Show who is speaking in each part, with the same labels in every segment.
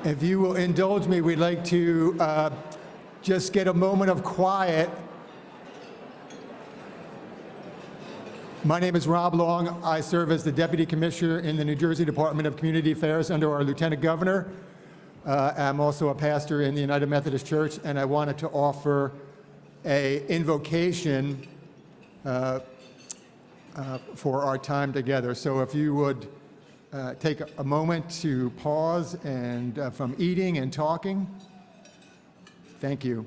Speaker 1: If you will indulge me, we'd like to just get a moment of quiet. My name is Rob Long. I serve as the Deputy Commissioner in the New Jersey Department of Community Affairs under our Lieutenant Governor. I'm also a pastor in the United Methodist Church, and I wanted to offer an invocation for our time together. So if you would take a moment to pause and from eating and talking. Thank you.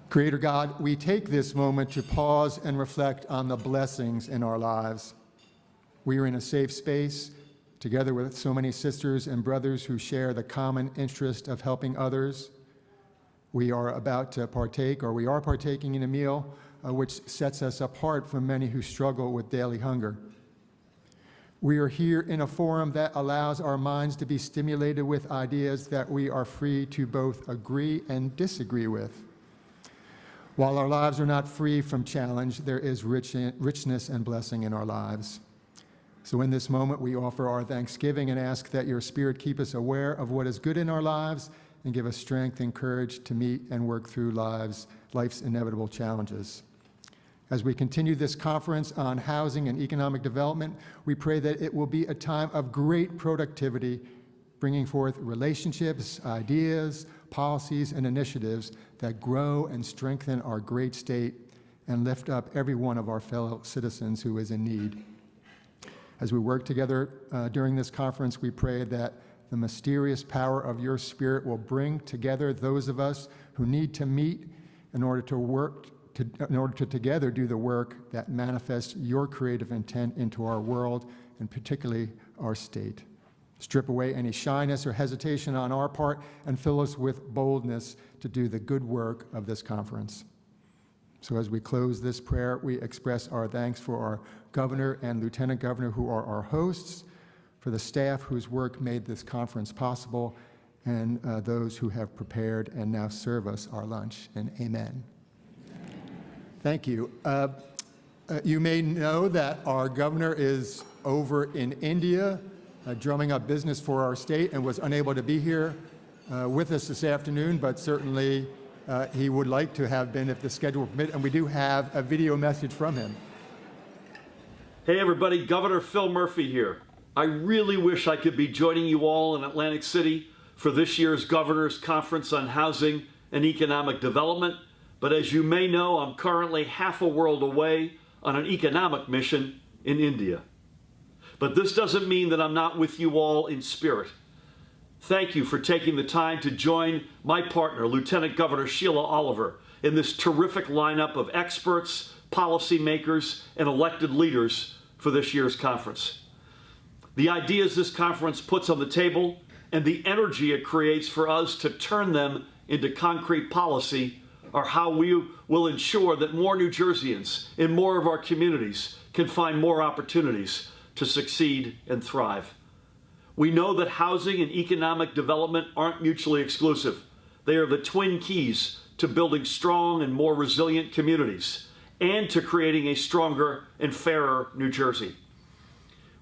Speaker 1: Creator God, we take this moment to pause and reflect on the blessings in our lives. We are in a safe space together with so many sisters and brothers who share the common interest of helping others. We are about to partake, or we are partaking in a meal which sets us apart from many who struggle with daily hunger. We are here in a forum that allows our minds to be stimulated with ideas that we are free to both agree and disagree with. While our lives are not free from challenge, there is richness and blessing in our lives. So in this moment, we offer our thanksgiving and ask that your Spirit keep us aware of what is good in our lives and give us strength and courage to meet and work through life's inevitable challenges. As we continue this conference on housing and economic development, we pray that it will be a time of great productivity, bringing forth relationships, ideas, policies, and initiatives that grow and strengthen our great state and lift up every one of our fellow citizens who is in need. As we work together during this conference, we pray that the mysterious power of your Spirit will bring together those of us who need to meet in order to together do the work that manifests your creative intent into our world, and particularly our state. Strip away any shyness or hesitation on our part and fill us with boldness to do the good work of this conference. So as we close this prayer, we express our thanks for our governor and lieutenant governor who are our hosts, for the staff whose work made this conference possible, and those who have prepared and now serve us our lunch. And amen. Thank you. You may know that our governor is over in India, drumming up business for our state, and was unable to be here with us this afternoon, but certainly he would like to have been if the schedule permit, and we do have a video message from him.
Speaker 2: Hey everybody, Governor Phil Murphy here. I really wish I could be joining you all in Atlantic City for this year's Governor's Conference on Housing and Economic Development. But as you may know, I'm currently half a world away on an economic mission in India. But this doesn't mean that I'm not with you all in spirit. Thank you for taking the time to join my partner, Lieutenant Governor Sheila Oliver, in this terrific lineup of experts, policymakers, and elected leaders for this year's conference. The ideas this conference puts on the table and the energy it creates for us to turn them into concrete policy are how we will ensure that more New Jerseyans in more of our communities can find more opportunities to succeed and thrive. We know that housing and economic development aren't mutually exclusive. They are the twin keys to building strong and more resilient communities and to creating a stronger and fairer New Jersey.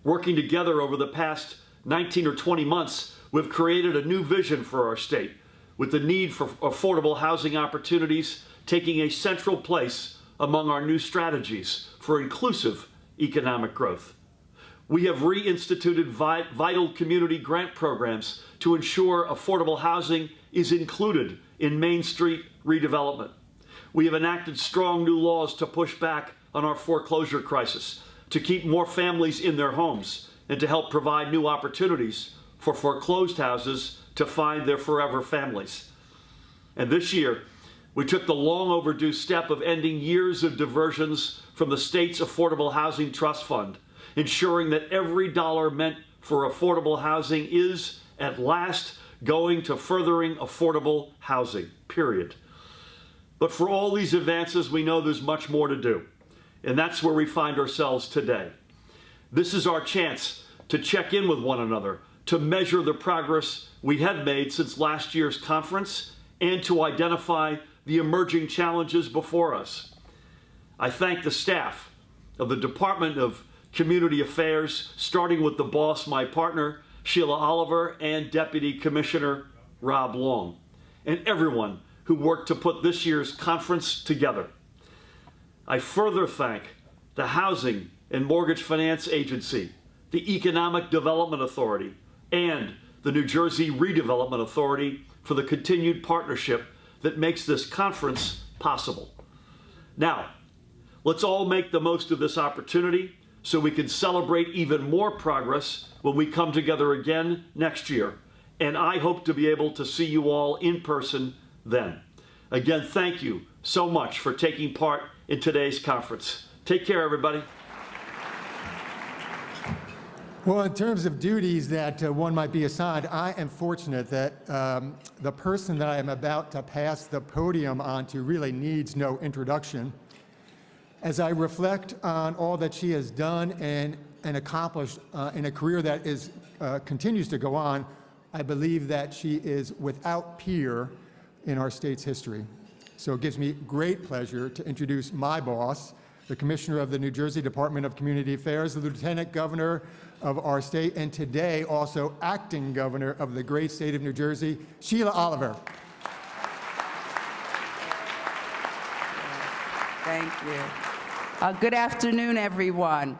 Speaker 2: Working together over the past 19 or 20 months, we've created a new vision for our state, with the need for affordable housing opportunities taking a central place among our new strategies for inclusive economic growth. We have reinstituted vital community grant programs to ensure affordable housing is included in Main Street redevelopment. We have enacted strong new laws to push back on our foreclosure crisis, to keep more families in their homes, and to help provide new opportunities for foreclosed houses to find their forever families. And this year, we took the long overdue step of ending years of diversions from the state's Affordable Housing Trust Fund, ensuring that every dollar meant for affordable housing is, at last, going to furthering affordable housing, period. But for all these advances, we know there's much more to do. And that's where we find ourselves today. This is our chance to check in with one another, to measure the progress we have made since last year's conference, and to identify the emerging challenges before us. I thank the staff of the Department of Community Affairs, starting with the boss, my partner, Sheila Oliver, and Deputy Commissioner Rob Long, and everyone who worked to put this year's conference together. I further thank the Housing and Mortgage Finance Agency, the Economic Development Authority, and the New Jersey Redevelopment Authority for the continued partnership that makes this conference possible. Now, let's all make the most of this opportunity so we can celebrate even more progress when we come together again next year. And I hope to be able to see you all in person then. Again, thank you so much for taking part in today's conference. Take care, everybody.
Speaker 1: Well, in terms of duties that one might be assigned, I am fortunate that the person that I am about to pass the podium on to really needs no introduction. As I reflect on all that she has done and accomplished in a career that continues to go on, I believe that she is without peer in our state's history. So it gives me great pleasure to introduce my boss, the Commissioner of the New Jersey Department of Community Affairs, the Lieutenant Governor of our state, and today also Acting Governor of the great state of New Jersey, Sheila Oliver.
Speaker 3: Thank you. Good afternoon, everyone.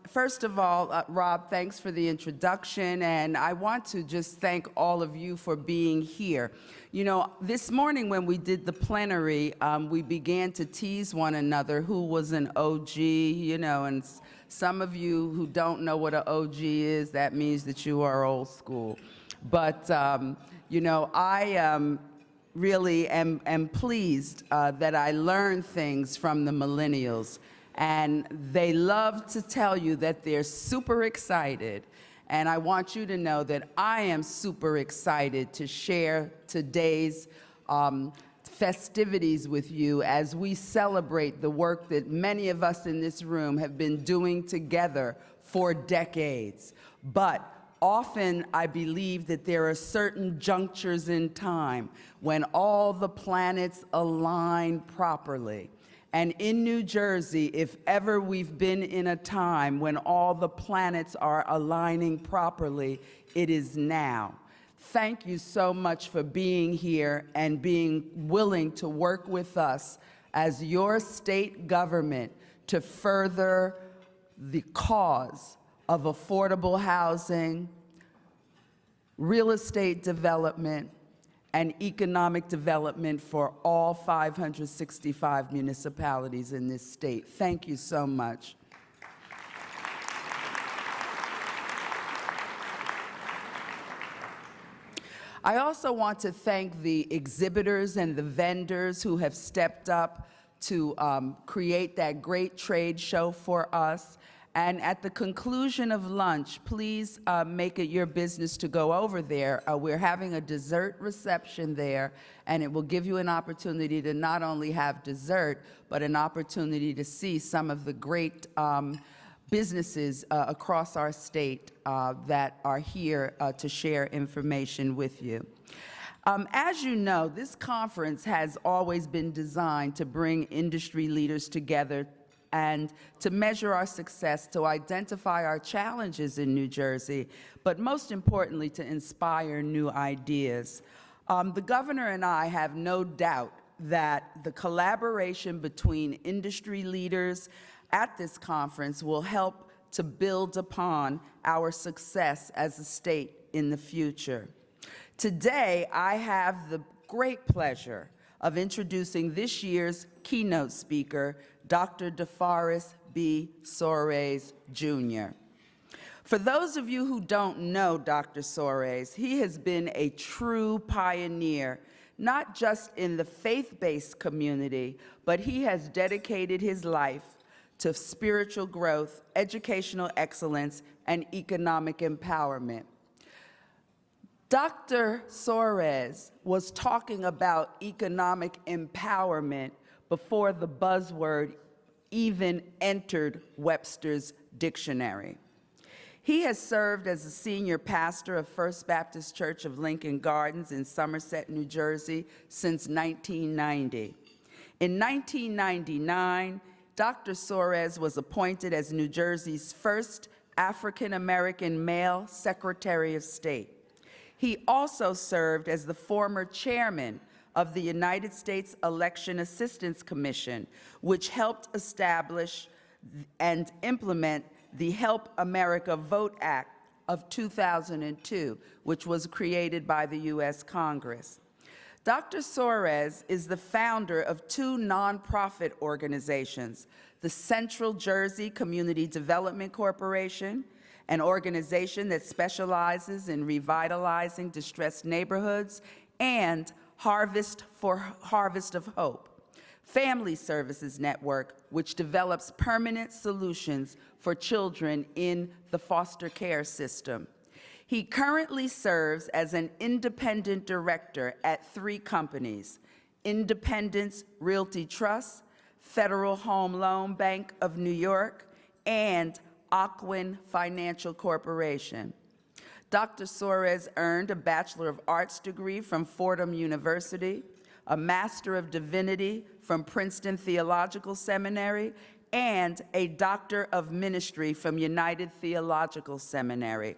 Speaker 3: First of all, Rob, thanks for the introduction, and I want to just thank all of you for being here. You know, this morning when we did the plenary, we began to tease one another who was an OG, you know, and some of you who don't know what an OG is, that means that you are old school. But, you know, I really am pleased that I learned things from the millennials. And they love to tell you that they're super excited. And I want you to know that I am super excited to share today's festivities with you as we celebrate the work that many of us in this room have been doing together for decades. But often I believe that there are certain junctures in time when all the planets align properly. And in New Jersey, if ever we've been in a time when all the planets are aligning properly, it is now. Thank you so much for being here and being willing to work with us as your state government to further the cause of affordable housing, real estate development, and economic development for all 565 municipalities in this state. Thank you so much. I also want to thank the exhibitors and the vendors who have stepped up to create that great trade show for us. And at the conclusion of lunch, please make it your business to go over there. We're having a dessert reception there, and it will give you an opportunity to not only have dessert, but an opportunity to see some of the great businesses across our state that are here to share information with you. As you know, this conference has always been designed to bring industry leaders together and to measure our success, to identify our challenges in New Jersey, but most importantly, to inspire new ideas. The governor and I have no doubt that the collaboration between industry leaders at this conference will help to build upon our success as a state in the future. Today, I have the great pleasure of introducing this year's keynote speaker, Dr. DeForest B. Soaries, Jr. For those of you who don't know Dr. Soaries, he has been a true pioneer, not just in the faith-based community, but he has dedicated his life to spiritual growth, educational excellence, and economic empowerment. Dr. Soaries was talking about economic empowerment before the buzzword even entered Webster's dictionary. He has served as a senior pastor of First Baptist Church of Lincoln Gardens in Somerset, New Jersey, since 1990. In 1999, Dr. Soaries was appointed as New Jersey's first African American male Secretary of State. He also served as the former chairman of the United States Election Assistance Commission, which helped establish and implement the Help America Vote Act of 2002, which was created by the U.S. Congress. Dr. Soaries is the founder of two nonprofit organizations, the Central Jersey Community Development Corporation, an organization that specializes in revitalizing distressed neighborhoods, and Harvest of Hope, Family Services Network, which develops permanent solutions for children in the foster care system. He currently serves as an independent director at three companies: Independence Realty Trust, Federal Home Loan Bank of New York, and Ocwen Financial Corporation. Dr. Soaries earned a Bachelor of Arts degree from Fordham University, a Master of Divinity from Princeton Theological Seminary, and a Doctor of Ministry from United Theological Seminary.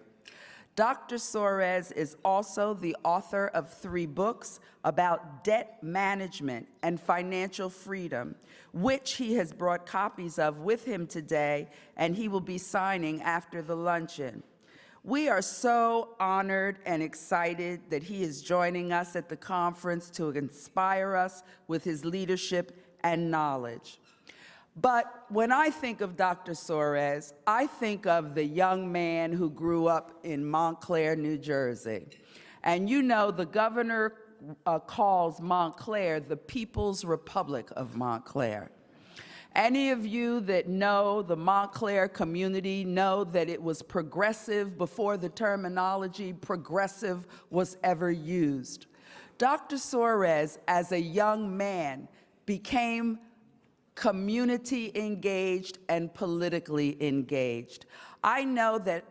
Speaker 3: Dr. Soaries is also the author of 3 books about debt management and financial freedom, which he has brought copies of with him today, and he will be signing after the luncheon. We are so honored and excited that he is joining us at the conference to inspire us with his leadership and knowledge. But when I think of Dr. Soaries, I think of the young man who grew up in Montclair, New Jersey. And you know, the governor calls Montclair the People's Republic of Montclair. Any of you that know the Montclair community know that it was progressive before the terminology progressive was ever used. Dr. Soaries, as a young man, became community engaged and politically engaged. I know that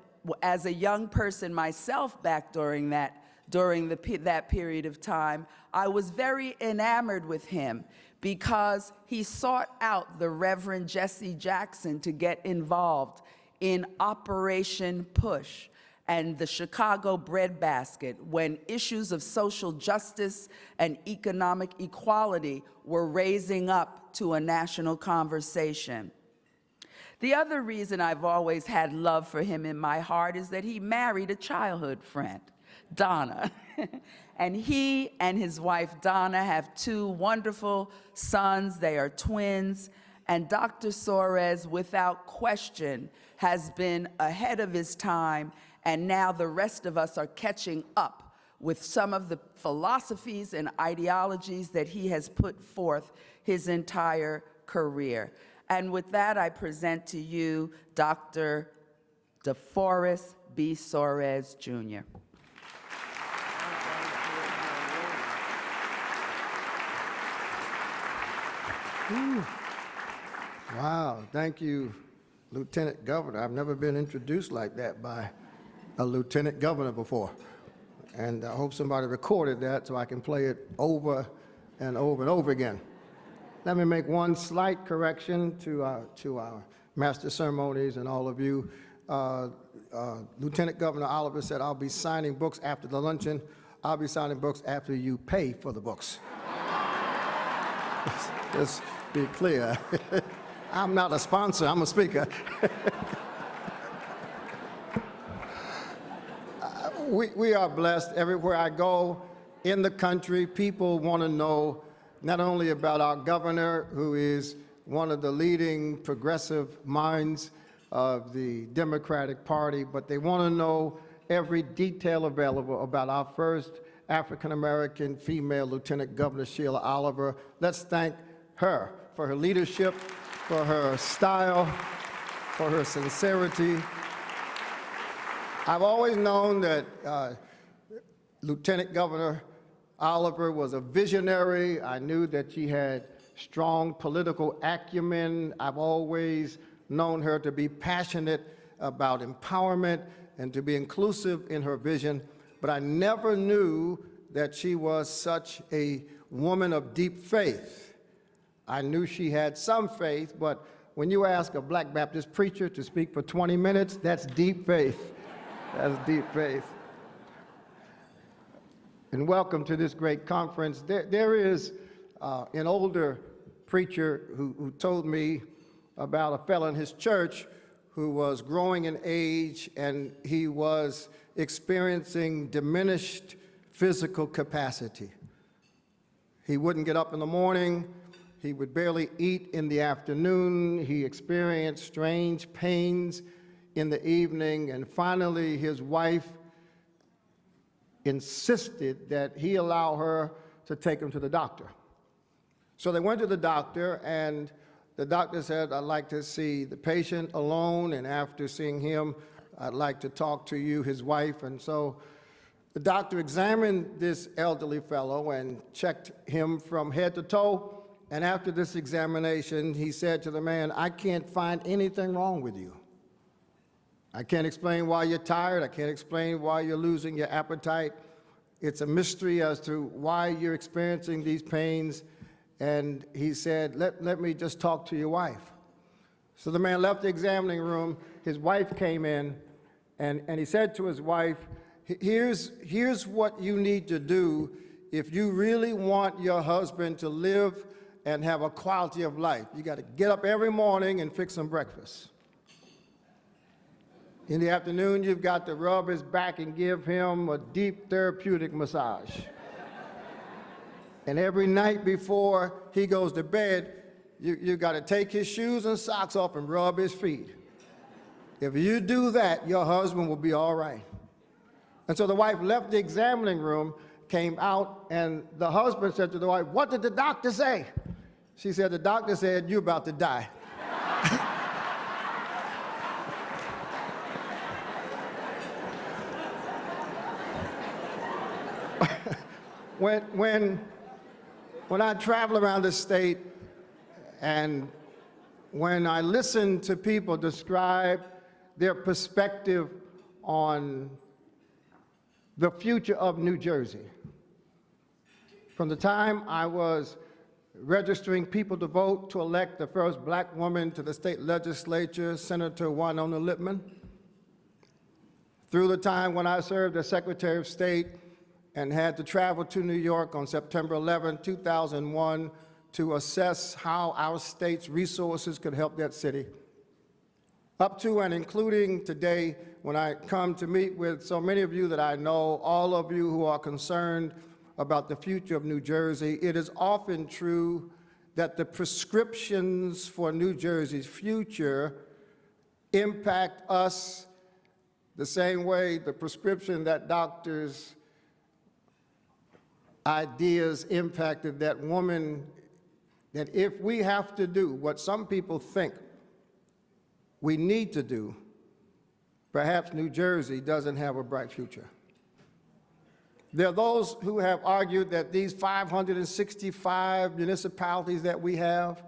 Speaker 3: as a young person myself back during that period of time, I was very enamored with him because he sought out the Reverend Jesse Jackson to get involved in Operation Push and the Chicago Breadbasket when issues of social justice and economic equality were raising up to a national conversation. The other reason I've always had love for him in my heart is that he married a childhood friend, Donna. And he and his wife, Donna, have 2 wonderful sons. They are twins. And Dr. Soaries, without question, has been ahead of his time, and now the rest of us are catching up with some of the philosophies and ideologies that he has put forth his entire career. And with that, I present to you Dr. DeForest B. Soaries, Jr.
Speaker 4: Wow, thank you, Lieutenant Governor. I've never been introduced like that by a Lieutenant Governor before. And I hope somebody recorded that so I can play it over and over and over again. Let me make one slight correction to our master ceremonies and all of you. Lieutenant Governor Oliver said, I'll be signing books after the luncheon. I'll be signing books after you pay for the books. Let's be clear. I'm not a sponsor, I'm a speaker. We are blessed. Everywhere I go in the country, people want to know not only about our governor, who is one of the leading progressive minds of the Democratic Party, but they want to know every detail available about our first African-American female Lieutenant Governor, Sheila Oliver. Let's thank her for her leadership, for her style, for her sincerity. I've always known that Lieutenant Governor Oliver was a visionary. I knew that she had strong political acumen. I've always known her to be passionate about empowerment and to be inclusive in her vision, but I never knew that she was such a woman of deep faith. I knew she had some faith, but when you ask a black Baptist preacher to speak for 20 minutes, that's deep faith. That's deep faith. And welcome to this great conference. There is an older preacher who told me about a fellow in his church who was growing in age, and he was experiencing diminished physical capacity. He wouldn't get up in the morning. He would barely eat in the afternoon. He experienced strange pains in the evening, and finally his wife insisted that he allow her to take him to the doctor. So they went to the doctor, and the doctor said, "I'd like to see the patient alone, and after seeing him, I'd like to talk to you, his wife." And so the doctor examined this elderly fellow and checked him from head to toe. And after this examination, he said to the man, "I can't find anything wrong with you. I can't explain why you're tired. I can't explain why you're losing your appetite. It's a mystery as to why you're experiencing these pains." And he said, let me just talk to your wife. So the man left the examining room. His wife came in, and he said to his wife, here's what you need to do if you really want your husband to live and have a quality of life. You got to get up every morning and fix some breakfast. In the afternoon, you've got to rub his back and give him a deep therapeutic massage. And every night before he goes to bed, you got to take his shoes and socks off and rub his feet. If you do that, your husband will be all right. And so the wife left the examining room, came out, and the husband said to the wife, "What did the doctor say?" She said, "The doctor said, you're about to die." When I travel around the state, and when I listen to people describe their perspective on the future of New Jersey, from the time I was registering people to vote to elect the first black woman to the state legislature, Senator Winona Lippman, through the time when I served as Secretary of State and had to travel to New York on September 11, 2001, to assess how our state's resources could help that city, up to and including today when I come to meet with so many of you that I know, all of you who are concerned about the future of New Jersey. It is often true that the prescriptions for New Jersey's future impact us the same way the prescription that doctors' ideas impacted that woman, that if we have to do what some people think we need to do, perhaps New Jersey doesn't have a bright future. There are those who have argued that these 565 municipalities that we have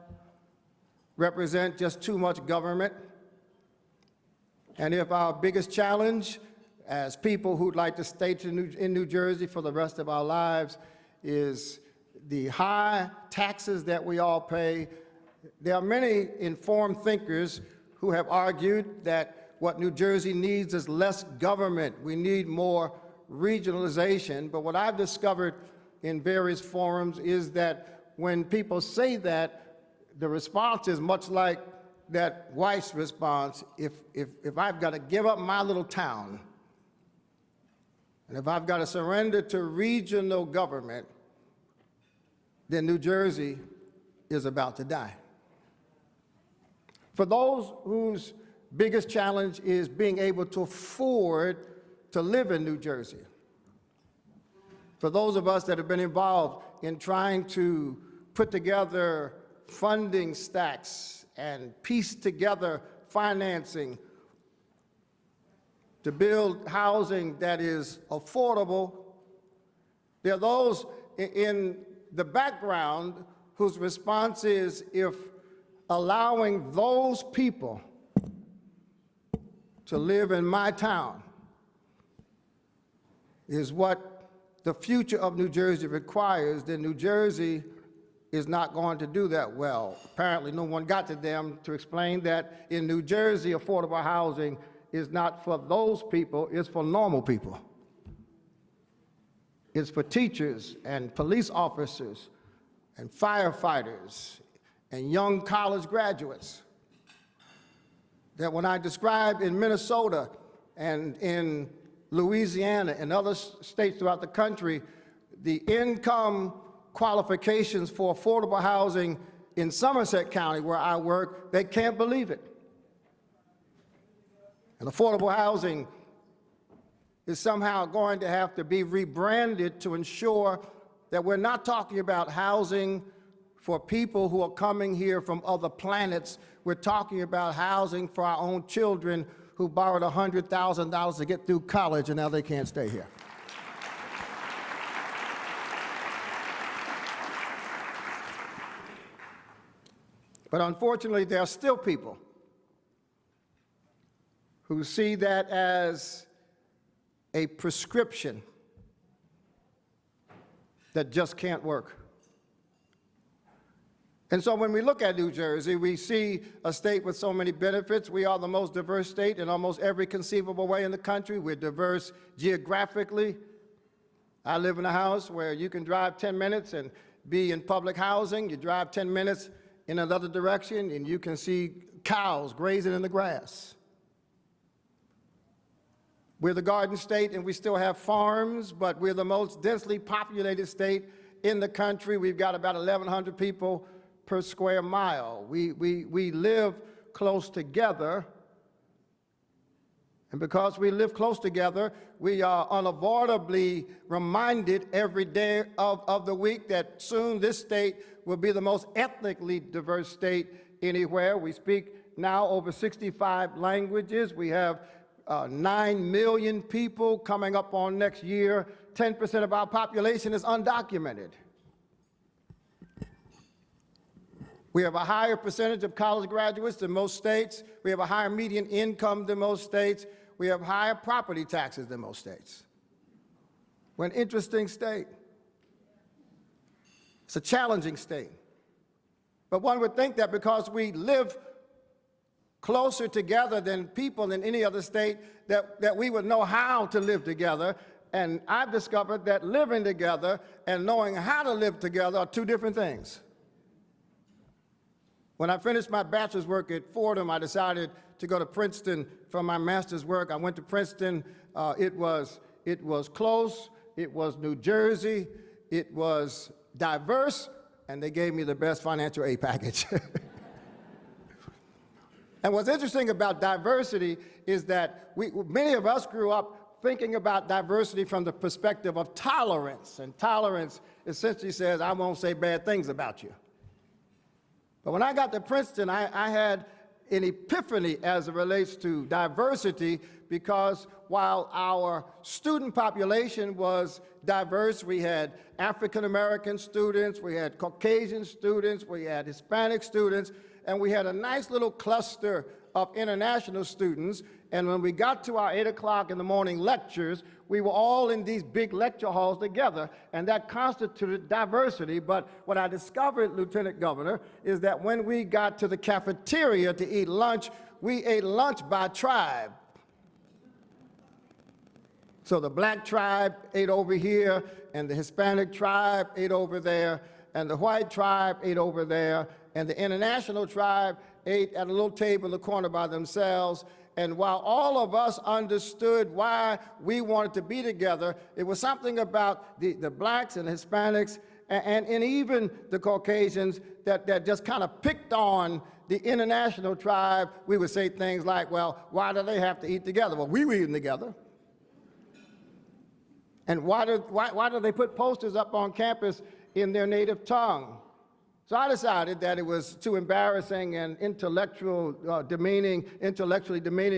Speaker 4: represent just too much government. And if our biggest challenge as people who'd like to stay in New Jersey for the rest of our lives is the high taxes that we all pay, there are many informed thinkers who have argued that what New Jersey needs is less government. We need more regionalization. But what I've discovered in various forums is that when people say that, the response is much like that wife's response: if I've got to give up my little town, and if I've got to surrender to regional government, then New Jersey is about to die. For those whose biggest challenge is being able to afford to live in New Jersey, for those of us that have been involved in trying to put together funding stacks and piece together financing to build housing that is affordable, there are those in the background whose response is, if allowing those people to live in my town is what the future of New Jersey requires, then New Jersey is not going to do that well. Apparently, no one got to them to explain that in New Jersey, affordable housing is not for those people, it's for normal people. It's for teachers and police officers and firefighters and young college graduates. That when I described in Minnesota and in Louisiana and other states throughout the country, the income qualifications for affordable housing in Somerset County, where I work, they can't believe it. And affordable housing is somehow going to have to be rebranded to ensure that we're not talking about housing for people who are coming here from other planets. We're talking about housing for our own children who borrowed $100,000 to get through college and now they can't stay here. But unfortunately, there are still people who see that as a prescription that just can't work. And so when we look at New Jersey, we see a state with so many benefits. We are the most diverse state in almost every conceivable way in the country. We're diverse geographically. I live in a house where you can drive 10 minutes and be in public housing. You drive 10 minutes in another direction, and you can see cows grazing in the grass. We're the Garden State, and we still have farms, but we're the most densely populated state in the country. We've got about 1,100 people per square mile. We live close together, and because we live close together, we are unavoidably reminded every day of the week that soon this state will be the most ethnically diverse state anywhere. We speak now over 65 languages. We have 9 million people coming up on next year. 10% of our population is undocumented. We have a higher percentage of college graduates than most states. We have a higher median income than most states. We have higher property taxes than most states. We're an interesting state. It's a challenging state. But one would think that because we live closer together than people in any other state, that we would know how to live together. And I've discovered that living together and knowing how to live together are two different things. When I finished my bachelor's work at Fordham, I decided to go to Princeton for my master's work. I went to Princeton. It was close. It was New Jersey. It was diverse, and they gave me the best financial aid package. And what's interesting about diversity is that many of us grew up thinking about diversity from the perspective of tolerance, and tolerance essentially says, I won't say bad things about you. But when I got to Princeton, I had an epiphany as it relates to diversity, because while our student population was diverse, we had African American students, we had Caucasian students, we had Hispanic students, and we had a nice little cluster of international students. And when we got to our 8 o'clock in the morning lectures, we were all in these big lecture halls together, and that constituted diversity. But what I discovered, Lieutenant Governor, is that when we got to the cafeteria to eat lunch, we ate lunch by tribe. So the black tribe ate over here, and the Hispanic tribe ate over there, and the white tribe ate over there, and the international tribe ate at a little table in the corner by themselves. And while all of us understood why we wanted to be together, it was something about the blacks and Hispanics and even the Caucasians that just kind of picked on the international tribe. We would say things like, well, why do they have to eat together? Well, we were eating together. And why do they put posters up on campus in their native tongue? So I decided that it was too embarrassing and intellectually demeaning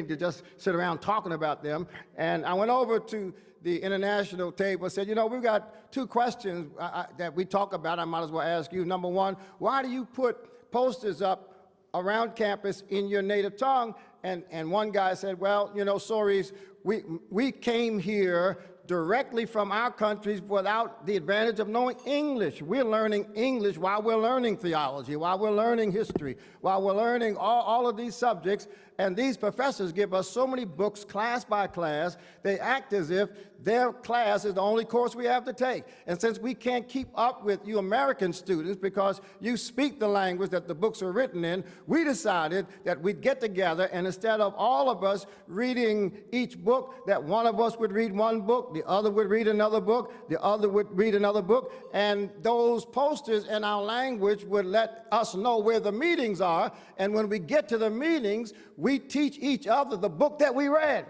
Speaker 4: to just sit around talking about them. And I went over to the international table and said, you know, we've got two questions that we talk about. I might as well ask you. Number one, why do you put posters up around campus in your native tongue? And one guy said, well, you know, Soaries, we came here directly from our countries without the advantage of knowing English. We're learning English while we're learning theology, while we're learning history, while we're learning all of these subjects. And these professors give us so many books, class by class, they act as if their class is the only course we have to take. And since we can't keep up with you American students because you speak the language that the books are written in, we decided that we'd get together, and instead of all of us reading each book, that one of us would read one book, the other would read another book, the other would read another book, and those posters in our language would let us know where the meetings are, and when we get to the meetings, we teach each other the book that we read.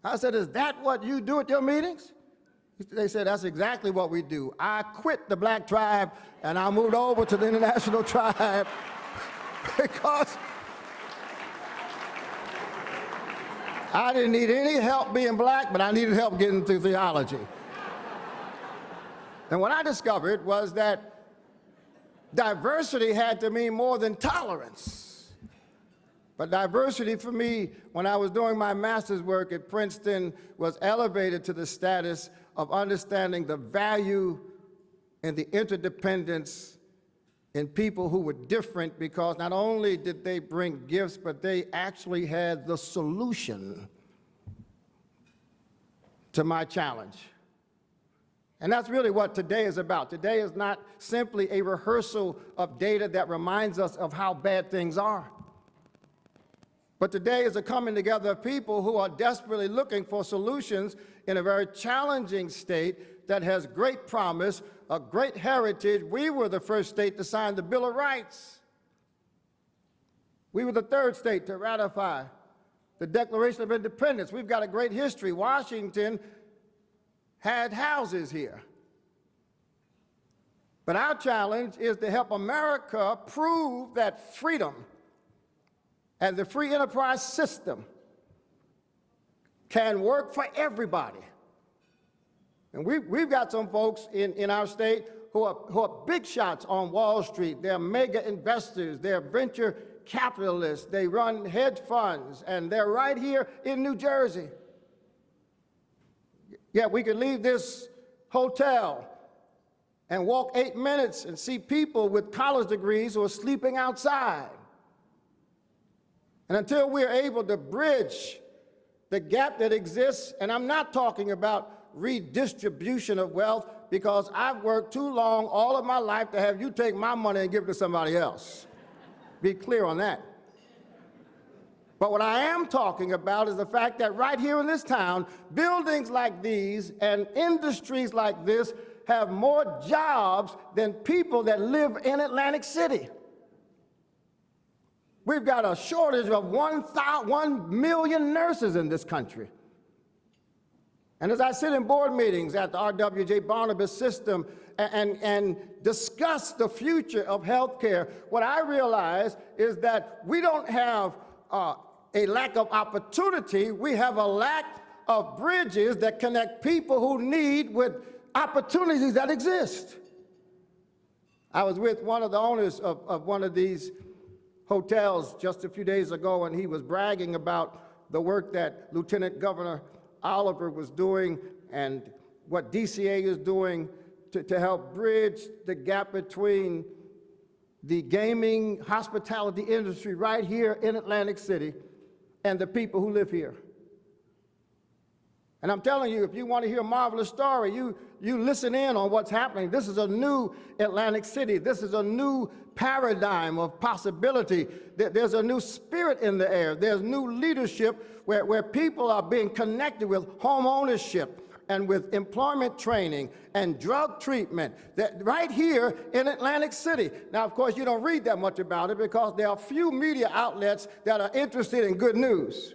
Speaker 4: I said, is that what you do at your meetings? They said, that's exactly what we do. I quit the black tribe and I moved over to the international tribe because I didn't need any help being black, but I needed help getting through theology. And what I discovered was that diversity had to mean more than tolerance. But diversity for me, when I was doing my master's work at Princeton, was elevated to the status of understanding the value and the interdependence in people who were different, because not only did they bring gifts, but they actually had the solution to my challenge. And that's really what today is about. Today is not simply a rehearsal of data that reminds us of how bad things are. But today is a coming together of people who are desperately looking for solutions in a very challenging state that has great promise, a great heritage. We were the first state to sign the Bill of Rights. We were the third state to ratify the Declaration of Independence. We've got a great history. Washington had houses here. But our challenge is to help America prove that freedom and the free enterprise system can work for everybody. And we've got some folks in our state who are big shots on Wall Street. They're mega investors, they're venture capitalists, they run hedge funds, and they're right here in New Jersey. Yet we can leave this hotel and walk 8 minutes and see people with college degrees who are sleeping outside. And until we're able to bridge the gap that exists, and I'm not talking about redistribution of wealth, because I've worked too long all of my life to have you take my money and give it to somebody else. Be clear on that. But what I am talking about is the fact that right here in this town, buildings like these and industries like this have more jobs than people that live in Atlantic City. We've got a shortage of 1 million nurses in this country. And as I sit in board meetings at the R.W.J. Barnabas system and discuss the future of healthcare, what I realize is that we don't have a lack of opportunity, we have a lack of bridges that connect people who need with opportunities that exist. I was with one of the owners of one of these hotels just a few days ago, and he was bragging about the work that Lieutenant Governor Oliver was doing and what DCA is doing to help bridge the gap between the gaming hospitality industry right here in Atlantic City and the people who live here. And I'm telling you, if you want to hear a marvelous story, you listen in on what's happening. This is a new Atlantic City. This is a new paradigm of possibility. There's a new spirit in the air. There's new leadership where people are being connected with home ownership and with employment training and drug treatment right here in Atlantic City. Now, of course, you don't read that much about it because there are few media outlets that are interested in good news.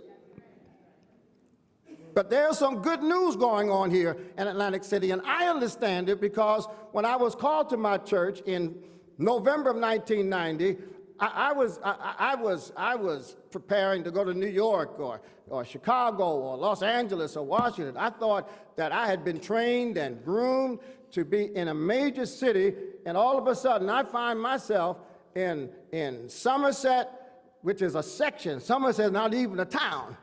Speaker 4: But there's some good news going on here in Atlantic City, and I understand it because when I was called to my church in November of 1990, I was preparing to go to New York or Chicago or Los Angeles or Washington. I thought that I had been trained and groomed to be in a major city, and all of a sudden I find myself in Somerset, which is a section. Somerset is not even a town.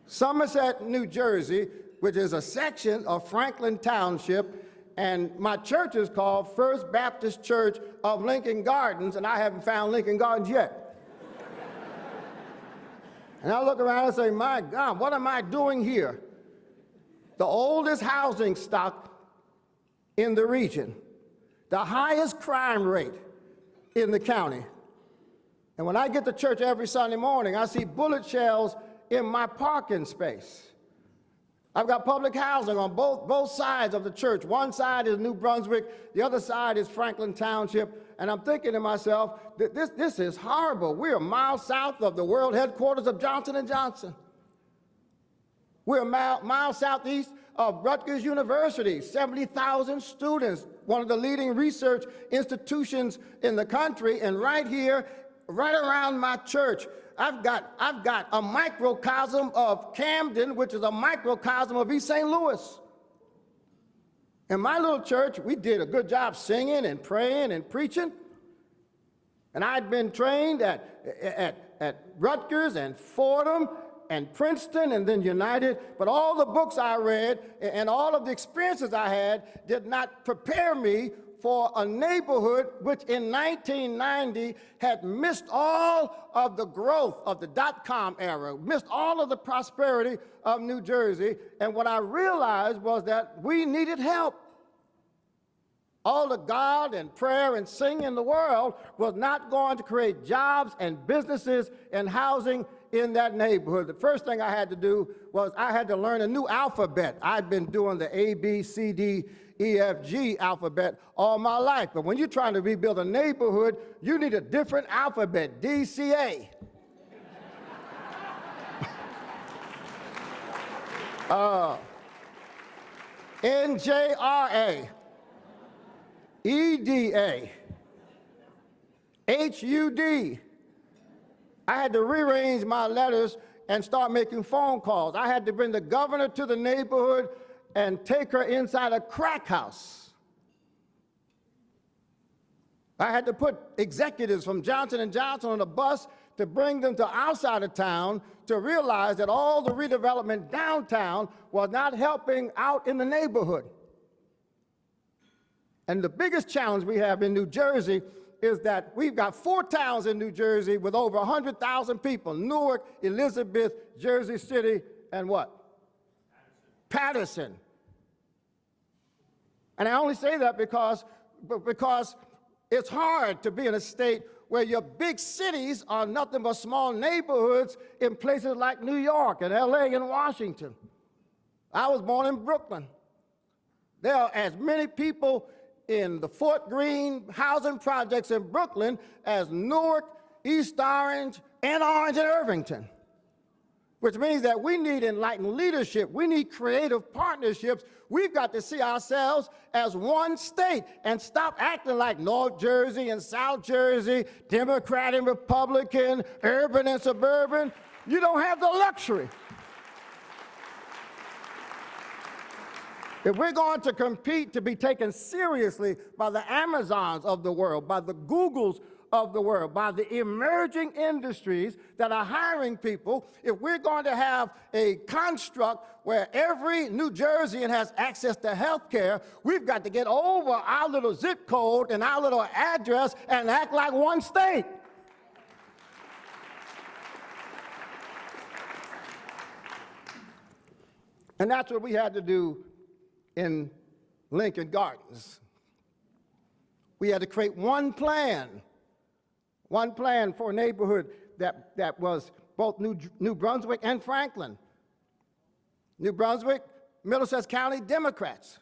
Speaker 4: Somerset, New Jersey, which is a section of Franklin Township, and my church is called First Baptist Church of Lincoln Gardens, and I haven't found Lincoln Gardens yet. And I look around and say, my God, what am I doing here? The oldest housing stock in the region, the highest crime rate in the county. And when I get to church every Sunday morning, I see bullet shells in my parking space. I've got public housing on both sides of the church. One side is New Brunswick, the other side is Franklin Township, and I'm thinking to myself, this is horrible. We're miles south of the world headquarters of Johnson & Johnson. We're miles southeast of Rutgers University, 70,000 students, one of the leading research institutions in the country, and right here, right around my church, I've got a microcosm of Camden, which is a microcosm of East St. Louis. In my little church, we did a good job singing and praying and preaching. And I'd been trained at Rutgers and Fordham and Princeton and then United, but all the books I read and all of the experiences I had did not prepare me for a neighborhood which in 1990 had missed all of the growth of the dot-com era, missed all of the prosperity of New Jersey, and what I realized was that we needed help. All the God and prayer and singing in the world was not going to create jobs and businesses and housing in that neighborhood. The first thing I had to do was I had to learn a new alphabet. I'd been doing the A, B, C, D, E, F, G alphabet all my life. But when you're trying to rebuild a neighborhood, you need a different alphabet, D, C, A. N, J, R, A. E, D, A. H, U, D. I had to rearrange my letters and start making phone calls. I had to bring the governor to the neighborhood and take her inside a crack house. I had to put executives from Johnson & Johnson on a bus to bring them to our side of town to realize that all the redevelopment downtown was not helping out in the neighborhood. And the biggest challenge we have in New Jersey is that we've got 4 towns in New Jersey with over 100,000 people: Newark, Elizabeth, Jersey City, and what? Patterson. And I only say that because it's hard to be in a state where your big cities are nothing but small neighborhoods in places like New York and LA and Washington. I was born in Brooklyn. There are as many people in the Fort Greene housing projects in Brooklyn as Newark, East Orange, and Irvington. Which means that we need enlightened leadership. We need creative partnerships. We've got to see ourselves as one state and stop acting like North Jersey and South Jersey, Democrat and Republican, urban and suburban. You don't have the luxury. If we're going to compete to be taken seriously by the Amazons of the world, by the Googles of the world, by the emerging industries that are hiring people, if we're going to have a construct where every New Jerseyan has access to health care, we've got to get over our little zip code and our little address and act like one state. And that's what we had to do in Lincoln Gardens. We had to create one plan for a neighborhood that was both New Brunswick and Franklin. New Brunswick, Middlesex County Democrats.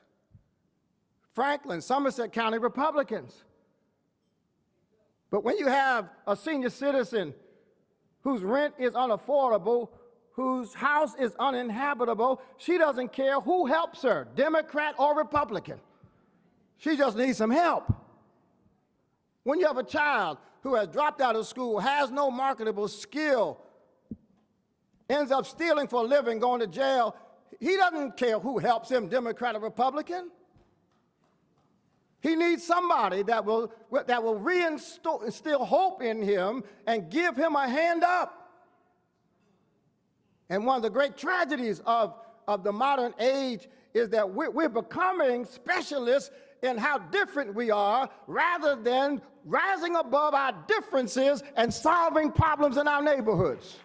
Speaker 4: Franklin, Somerset County Republicans. But when you have a senior citizen whose rent is unaffordable, whose house is uninhabitable, she doesn't care who helps her, Democrat or Republican. She just needs some help. When you have a child who has dropped out of school, has no marketable skill, ends up stealing for a living, going to jail, he doesn't care who helps him, Democrat or Republican. He needs somebody that will reinstill hope in him and give him a hand up. And one of the great tragedies of of the modern age is that we're becoming specialists in how different we are rather than rising above our differences and solving problems in our neighborhoods.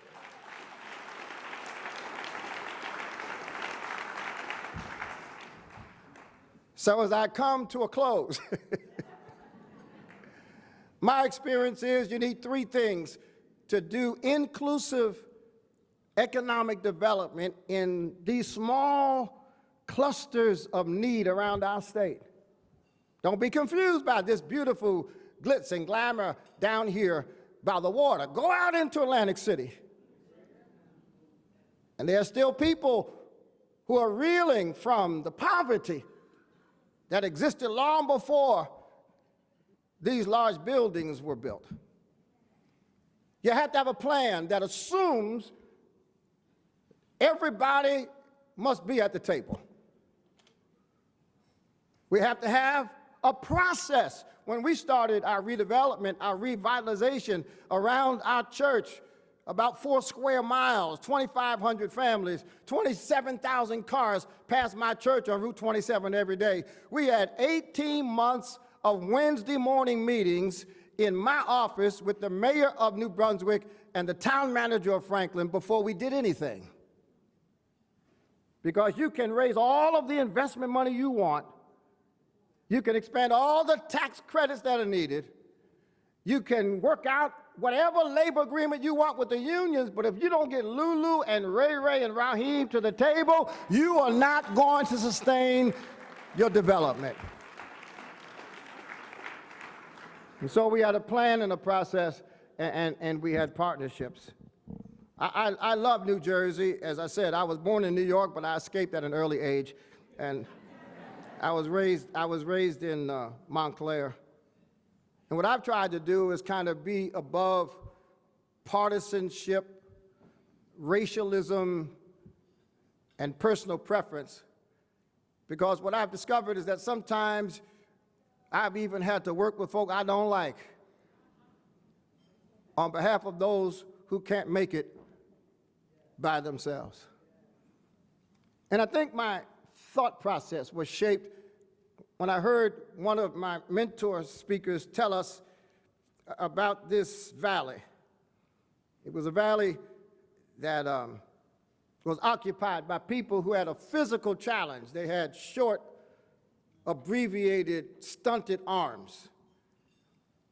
Speaker 4: So as I come to a close, my experience is you need three things to do inclusive economic development in these small clusters of need around our state. Don't be confused by this beautiful glitz and glamour down here by the water. Go out into Atlantic City. And there are still people who are reeling from the poverty that existed long before these large buildings were built. You have to have a plan that assumes everybody must be at the table. We have to have a process. When we started our redevelopment, our revitalization around our church, about 4 square miles, 2,500 families, 27,000 cars pass my church on Route 27 every day. We had 18 months of Wednesday morning meetings in my office with the mayor of New Brunswick and the town manager of Franklin before we did anything. Because you can raise all of the investment money you want, you can expand all the tax credits that are needed, you can work out whatever labor agreement you want with the unions, but if you don't get Lulu and Ray Ray and Raheem to the table, you are not going to sustain your development. And so we had a plan and a process, and we had partnerships. I love New Jersey. As I said, I was born in New York, but I escaped at an early age, and I was raised in Montclair. And what I've tried to do is kind of be above partisanship, racialism, and personal preference, because what I've discovered is that sometimes I've even had to work with folk I don't like on behalf of those who can't make it by themselves. And I think my thought process was shaped when I heard one of my mentor speakers tell us about this valley. It was a valley that was occupied by people who had a physical challenge. They had short, abbreviated, stunted arms.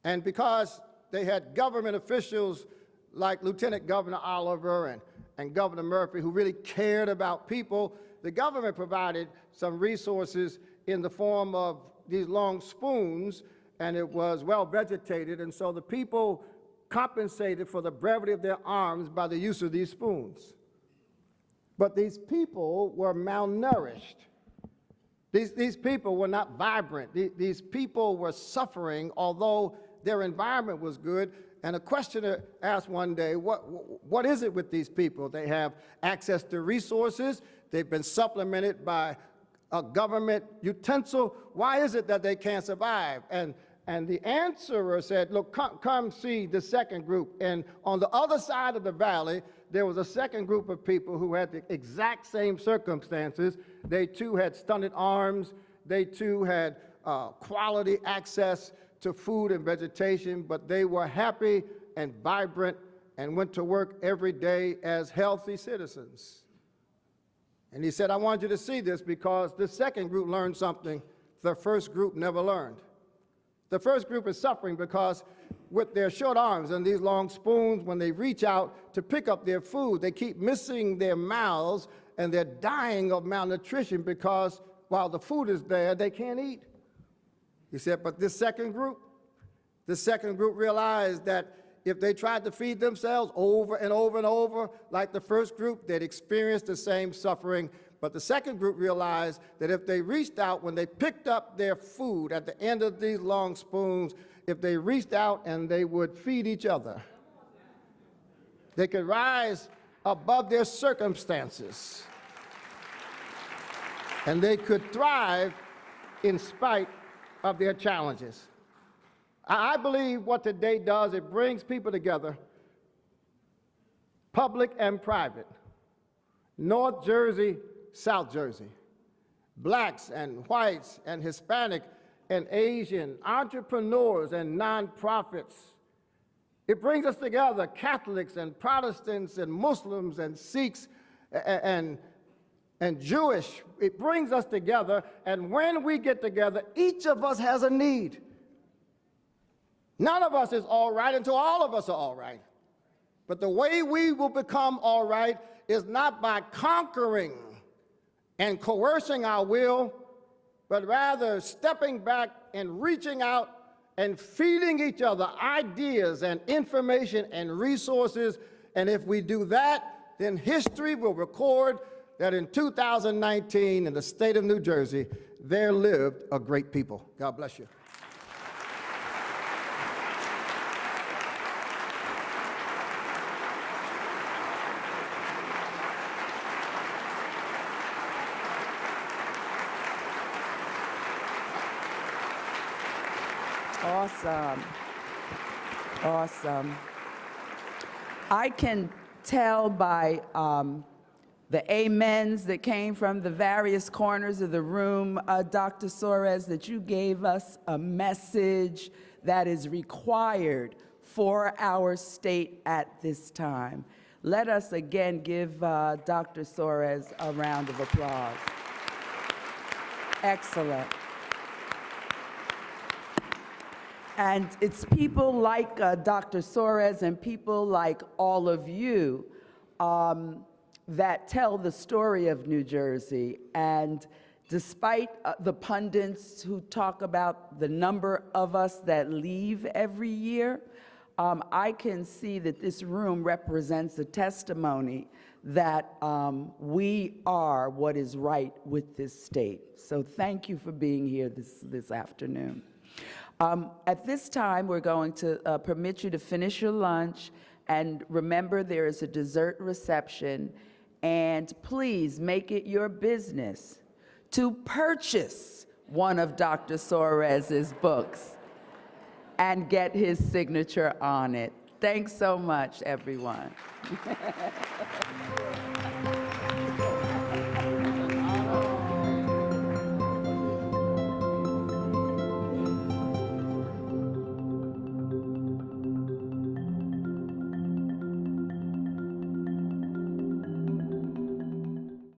Speaker 4: And because they had government officials like Lieutenant Governor Oliver and Governor Murphy who really cared about people, the government provided some resources in the form of these long spoons, and it was well vegetated, and so the people compensated for the brevity of their arms by the use of these spoons. But these people were malnourished. These people were not vibrant. These people were suffering, although their environment was good. And a questioner asked one day, what is it with these people? They have access to resources. They've been supplemented by a government utensil. Why is it that they can't survive? And the answerer said, look, come see the second group. And on the other side of the valley, there was a second group of people who had the exact same circumstances. They too had stunted arms. They too had quality access to food and vegetation, but they were happy and vibrant and went to work every day as healthy citizens. And he said, I want you to see this because the second group learned something the first group never learned. The first group is suffering because with their short arms and these long spoons, when they reach out to pick up their food, they keep missing their mouths and they're dying of malnutrition because while the food is there, they can't eat. He said, but this second group realized that if they tried to feed themselves over and over and over, like the first group, they'd experience the same suffering. But the second group realized that if they reached out, when they picked up their food at the end of these long spoons, if they reached out and they would feed each other, they could rise above their circumstances. And they could thrive in spite of their challenges. I believe what today does, it brings people together, public and private, North Jersey South Jersey. Blacks and whites and Hispanic and Asian entrepreneurs and nonprofits. It brings us together, Catholics and Protestants and Muslims and Sikhs and Jewish. It brings us together, and when we get together, each of us has a need. None of us is all right until all of us are all right. But the way we will become all right is not by conquering and coercing our will, but rather stepping back and reaching out and feeding each other ideas and information and resources. And if we do that, then history will record that in 2019 in the state of New Jersey, there lived a great people. God bless you.
Speaker 3: Awesome. Awesome. I can tell by the amens that came from the various corners of the room, Dr. Soaries, that you gave us a message that is required for our state at this time. Let us again give Dr. Soaries a round of applause. Excellent. And it's people like Dr. Soaries and people like all of you that tell the story of New Jersey. And despite the pundits who talk about the number of us that leave every year, I can see that this room represents a testimony that we are what is right with this state. So thank you for being here this afternoon. At this time, we're going to permit you to finish your lunch, and remember there is a dessert reception, and please make it your business to purchase one of Dr. Soaries' books and get his signature on it. Thanks so much, everyone.